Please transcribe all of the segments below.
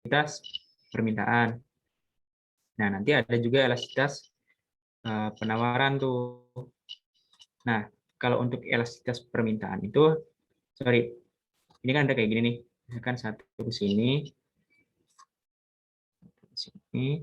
elastisitas permintaan. Nah, nanti ada juga elastisitas penawaran tuh. Nah, kalau untuk elastisitas permintaan itu, sorry, ini kan ada kayak gini nih. Misalkan satu ke sini, sorry.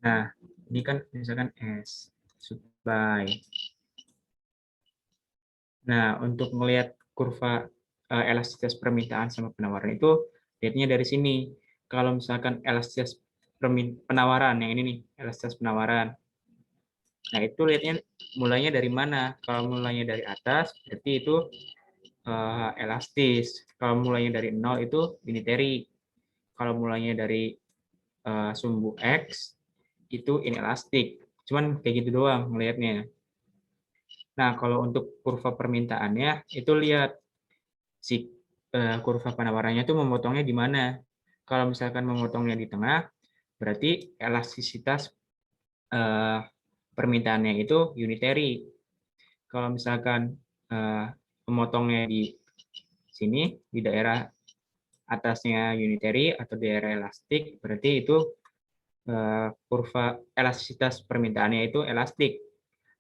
Nah, ini kan misalkan S, supply. Nah, untuk melihat kurva elastisitas permintaan sama penawaran itu, lihatnya dari sini. Kalau misalkan elastisitas penawaran, yang ini nih, elastisitas penawaran. Nah, itu lihatnya mulainya dari mana? Kalau mulainya dari atas, berarti itu elastis. Kalau mulainya dari 0 itu unitary. Kalau mulainya dari sumbu X, itu inelastik. Cuman kayak gitu doang melihatnya. Nah, kalau untuk kurva permintaannya, itu lihat si kurva penawarannya itu memotongnya di mana. Kalau misalkan memotongnya di tengah, berarti elastisitas permintaannya itu unitary. Kalau misalkan memotongnya di sini, di daerah atasnya unitary atau daerah elastik, berarti itu kurva elastisitas permintaannya itu elastik.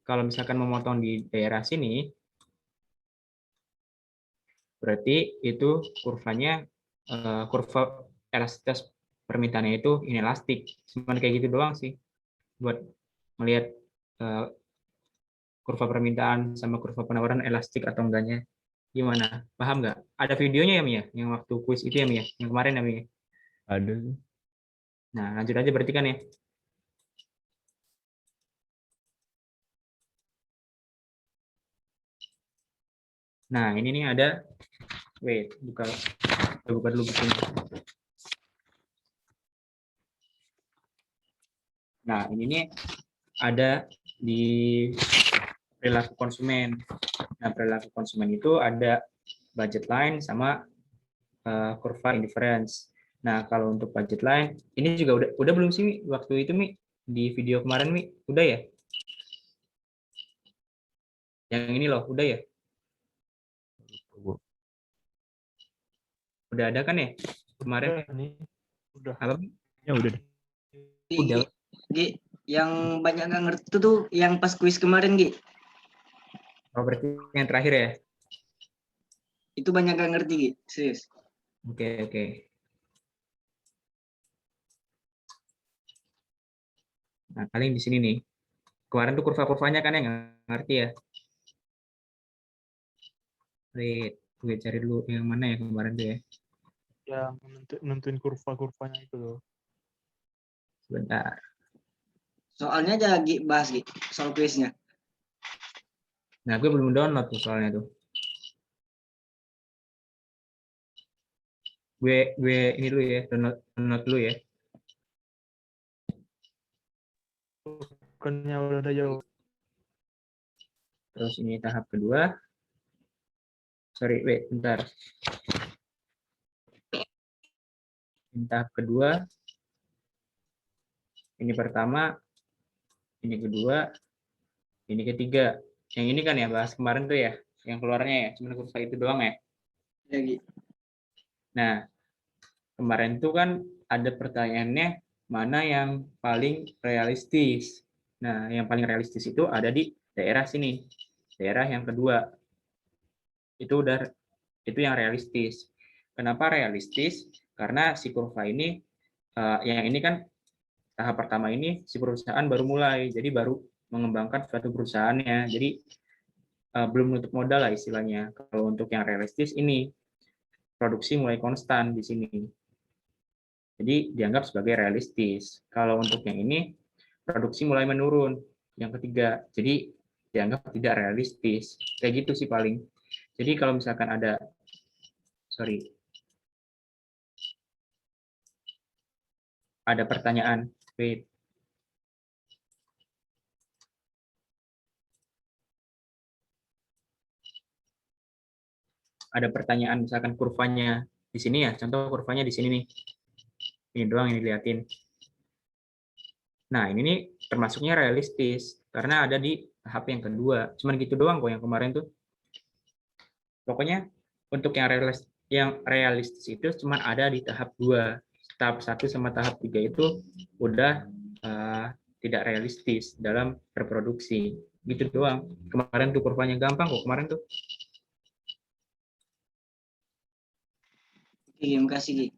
Kalau misalkan memotong di daerah sini, berarti itu kurvanya kurva elastisitas permintaannya itu inelastik. Cuma kayak gitu doang sih buat melihat kurva permintaan sama kurva penawaran elastik atau enggaknya. Gimana? Paham nggak? Ada videonya ya, Mia? Yang waktu kuis itu ya, Mia? Yang kemarin ya, Mia? Ada. Nah, lanjut aja berarti kan ya. Nah, ini nih ada, wait, buka dulu bukunya. Nah, ini nih ada di perilaku konsumen. Nah, perilaku konsumen itu ada budget line sama kurva indifference. Nah, kalau untuk budget line, ini juga udah belum sih, Mi? Waktu itu, Mi? Di video kemarin, Mi? Udah ya? Yang ini loh, udah ya? Udah ada kan ya? Kemarin? Udah nih. Udah. Apa, Mi? Ya udah deh. Udah. Gi, yang banyak nggak ngerti tuh yang pas kuis kemarin, Gi. Oh, berarti yang terakhir ya? Itu banyak nggak ngerti, Gi. Serius. Oke. Nah, paling di sini nih. Kemarin tuh kurva-kurvanya kan yang nggak ngerti ya? Wait, gue cari dulu yang mana ya kemarin tuh ya. Yang nentuin kurva-kurvanya itu loh. Sebentar. Soalnya aja, Gi, bahas, Gi. Soal kuisnya. Nah, gue belum download tuh soalnya tuh. Gue ini dulu ya, download dulu ya. Bukannya udah ada jauh. Terus ini tahap kedua. Sorry, wait, bentar. Ini tahap kedua. Ini pertama, ini kedua, ini ketiga. Yang ini kan ya bahas kemarin tuh ya, yang keluarnya ya, cuma kurva itu doang ya. Ya, Gi. Nah, kemarin tuh kan ada pertanyaannya mana yang paling realistis. Nah, yang paling realistis itu ada di daerah sini, daerah yang kedua. Itu yang realistis. Kenapa realistis? Karena si kurva ini, yang ini kan tahap pertama ini si perusahaan baru mulai, jadi baru mengembangkan suatu perusahaannya. Jadi belum nutup modal lah istilahnya. Kalau untuk yang realistis ini produksi mulai konstan di sini. Jadi dianggap sebagai realistis. Kalau untuk yang ini produksi mulai menurun. Yang ketiga, jadi dianggap tidak realistis. Kayak gitu sih paling. Jadi kalau misalkan ada, sorry, ada pertanyaan, wait, ada pertanyaan misalkan kurvanya di sini ya, contoh kurvanya di sini nih. Ini doang yang dilihatin. Nah, ini nih termasuknya realistis karena ada di tahap yang kedua. Cuman gitu doang kok yang kemarin tuh. Pokoknya untuk yang realistis itu cuman ada di tahap 2. Tahap 1 sama tahap 3 itu udah tidak realistis dalam reproduksi. Gitu doang. Kemarin tuh kurvanya gampang kok kemarin tuh. Oke, terima kasih, Gi.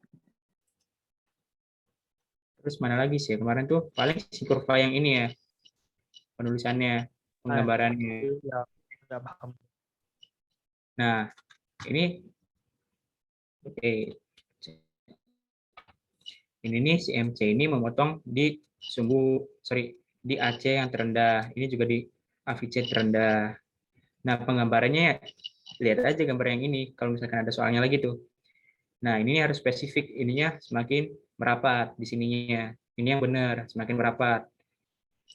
Terus mana lagi sih kemarin tuh paling si kurva yang ini ya penulisannya, penggambarannya. Ya, nggak paham. Nah, ini oke. Ini nih si MC ini memotong di di AC yang terendah. Ini juga di AVC terendah. Nah, penggambarannya lihat aja gambar yang ini. Kalau misalkan ada soalnya lagi tuh. Nah, ini harus spesifik. Ininya semakin merapat di sininya. Ini yang benar, semakin merapat.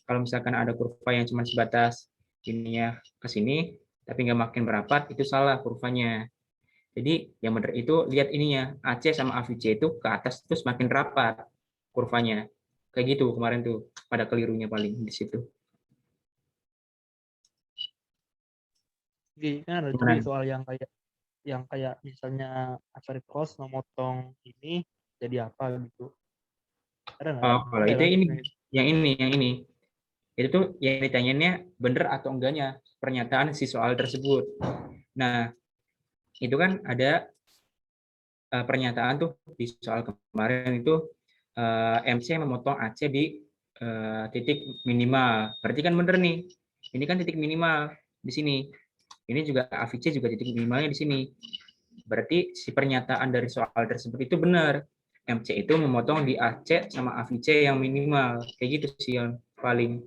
Kalau misalkan ada kurva yang cuma sebatas ininya ke sini, tapi nggak makin merapat, itu salah kurvanya. Jadi yang benar itu lihat ininya, AC sama AVC itu ke atas itu semakin rapat kurvanya. Kayak gitu kemarin tuh, pada kelirunya paling di situ. Jadi kan ada juga soal yang kayak misalnya Asari Cross memotong ini jadi apa gitu. Ada nggak? Oh, kalau Ada itu kan? yang ini. Itu tuh yang ditanyanya benar atau enggaknya pernyataan si soal tersebut. Nah, itu kan ada pernyataan tuh di soal kemarin itu MC memotong AC di titik minimal. Berarti kan bener nih. Ini kan titik minimal di sini. Ini juga AVC juga titik minimalnya di sini. Berarti si pernyataan dari soal tersebut itu benar. MC itu memotong di AC sama AVC yang minimal. Kayak gitu sih yang paling.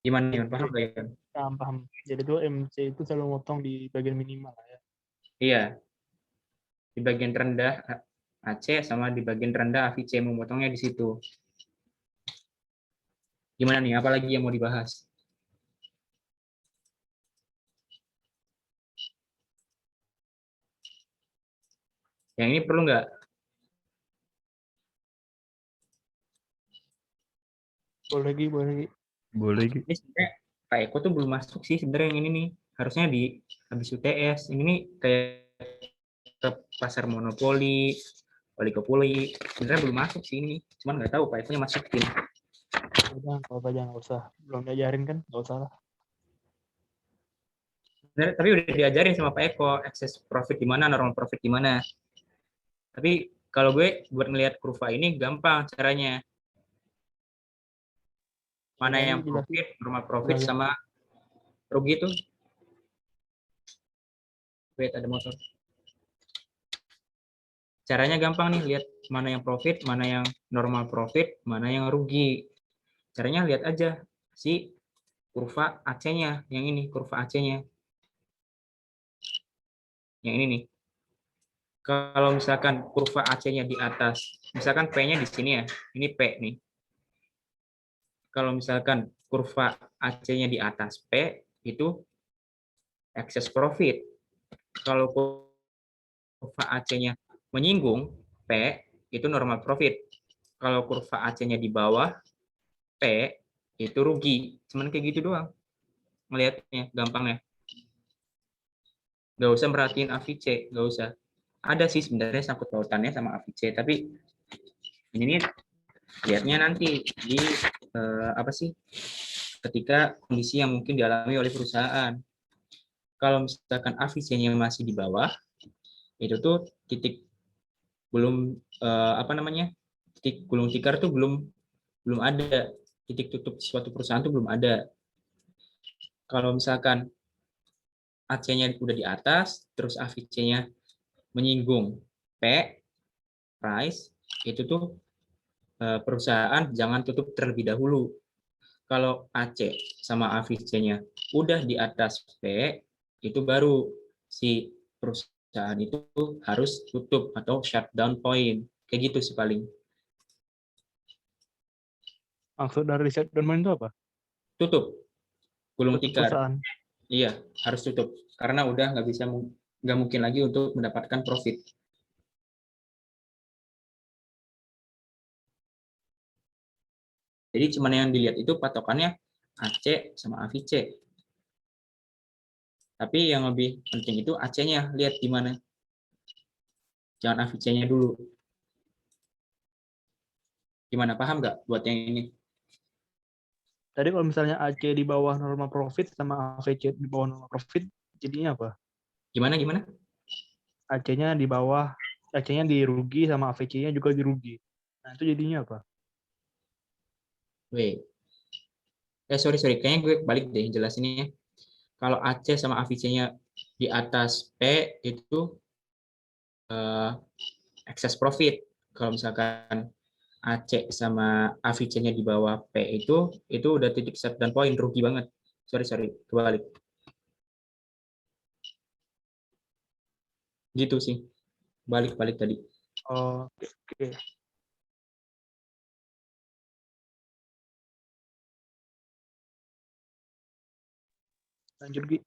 Gimana nih, paham nggak ya? Paham. Jadi tuh MC itu selalu motong di bagian minimal lah ya. Iya, di bagian terendah AC sama di bagian terendah AVC memotongnya di situ. Gimana nih, apalagi yang mau dibahas? Yang ini perlu nggak? Boleh lagi. Ini sebenarnya Pak Eko tuh belum masuk sih sebenarnya yang ini nih. Harusnya di habis UTS. Ini nih kayak ke pasar monopoli, oligopoli. Sebenarnya belum masuk sih ini. Cuman nggak tahu Pak Eko nya masukin. Kalau aja nggak usah. Belum diajarin kan? Nggak usah lah. Sebenarnya, tapi udah diajarin sama Pak Eko, excess profit gimana, normal profit gimana. Tapi kalau gue buat ngelihat kurva ini gampang caranya. Mana yang profit, normal profit, sama rugi tuh. Wait, ada motor. Caranya gampang nih, lihat mana yang profit, mana yang normal profit, mana yang rugi. Caranya lihat aja si kurva AC-nya, yang ini kurva AC-nya. Yang ini nih. Kalau misalkan kurva AC-nya di atas, misalkan P-nya di sini ya, ini P nih. Kalau misalkan kurva AC-nya di atas P, itu excess profit. Kalau kurva AC-nya menyinggung P, itu normal profit. Kalau kurva AC-nya di bawah P, itu rugi. Cuman kayak gitu doang. Ngelihatnya, gampangnya. Nggak usah merhatiin AVC, nggak usah. Ada sih sebenarnya sangkut pautannya sama AVC, tapi ini lihatnya nanti di apa sih? Ketika kondisi yang mungkin dialami oleh perusahaan. Kalau misalkan AVC-nya masih di bawah, itu tuh titik belum apa namanya? Titik gulung tikar tuh belum ada. Titik tutup suatu perusahaan tuh belum ada. Kalau misalkan AC-nya udah di atas, terus AVC-nya menyinggung P, price, itu tuh perusahaan jangan tutup terlebih dahulu. Kalau AC sama AVC-nya udah di atas P, itu baru si perusahaan itu harus tutup atau shutdown point. Kayak gitu sih paling. Maksud dari shutdown point itu apa? Tutup. Gulung Tutup tikar. perusahaan. Iya, harus tutup. Karena udah nggak mungkin lagi untuk mendapatkan profit. Jadi cuman yang dilihat itu patokannya AC sama AVC. Tapi yang lebih penting itu AC-nya, lihat gimana. Jangan AVC-nya dulu. Gimana, paham nggak buat yang ini? Tadi kalau misalnya AC di bawah normal profit sama AVC di bawah normal profit, jadinya apa? Gimana, gimana? AC-nya di bawah, AC-nya di rugi sama AVC-nya juga di rugi. Nah, itu jadinya apa? Wait. Sorry. Kayaknya gue balik deh jelasinnya. Kalau AC sama AVC-nya di atas P itu excess profit. Kalau misalkan AC sama AVC-nya di bawah P itu udah titik set dan poin, rugi banget. Sorry, kebalik. Gitu sih. Balik tadi. Oh, oke. Lanjut, Gi.